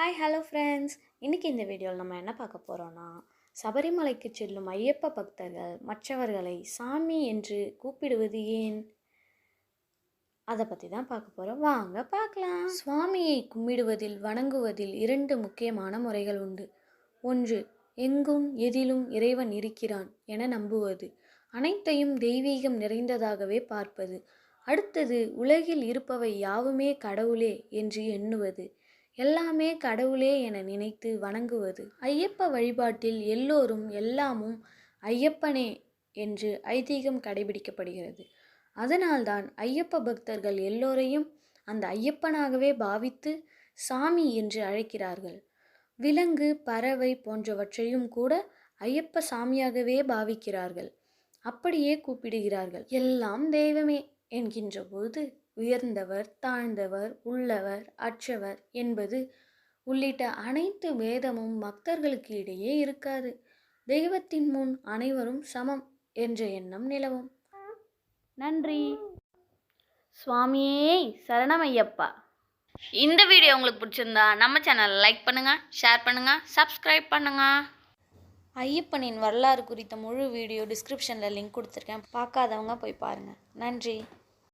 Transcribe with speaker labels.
Speaker 1: Hi hello friends. இன்றைக்கி இந்த வீடியோவில் நம்ம என்ன பார்க்க போகிறோன்னா, சபரிமலைக்கு செல்லும் ஐயப்ப பக்தர்கள் மற்றவர்களை சாமி என்று கூப்பிடுவது ஏன், அதை பற்றி தான் பார்க்க போகிறோம். வாங்க பார்க்கலாம். சுவாமியை கும்பிடுவதில் வணங்குவதில் 2 முக்கியமான முறைகள் உண்டு. ஒன்று, எங்கும் எதிலும் இறைவன் இருக்கிறான் என நம்புவது, அனைத்தையும் தெய்வீகம் நிறைந்ததாகவே பார்ப்பது. அடுத்தது, உலகில் இருப்பவை யாவுமே கடவுளே என்று எண்ணுவது, எல்லாமே கடவுளே என நினைத்து வணங்குவது. ஐயப்ப வழிபாட்டில் எல்லோரும் எல்லாமும் ஐயப்பனே என்று ஐதீகம் கடைபிடிக்கப்படுகிறது. அதனால்தான் ஐயப்ப பக்தர்கள் எல்லோரையும் அந்த ஐயப்பனாகவே பாவித்து சாமி என்று அழைக்கிறார்கள். விலங்கு, பறவை போன்றவற்றையும் கூட ஐயப்ப சாமியாகவே பாவிக்கிறார்கள். அப்படியே கூப்பிடுகிறார்கள். எல்லாம் தெய்வமே என்கின்ற போது உயர்ந்தவர், தாழ்ந்தவர், உள்ளவர், அற்றவர் என்பது உள்ளிட்ட அனைத்து பேதமும் பக்தர்களுக்கு இடையே இருக்காது. தெய்வத்தின் முன் அனைவரும் சமம் என்ற எண்ணம் நிலவும். நன்றி. சுவாமியே சரணமையப்பா.
Speaker 2: இந்த வீடியோ உங்களுக்கு பிடிச்சிருந்தா நம்ம சேனலை லைக் பண்ணுங்கள், ஷேர் பண்ணுங்கள், சப்ஸ்கிரைப் பண்ணுங்கள்.
Speaker 1: ஐயப்பனின் வரலாறு குறித்த முழு வீடியோ டிஸ்கிரிப்ஷனில் லிங்க் கொடுத்துருக்கேன். பார்க்காதவங்க போய் பாருங்கள். நன்றி.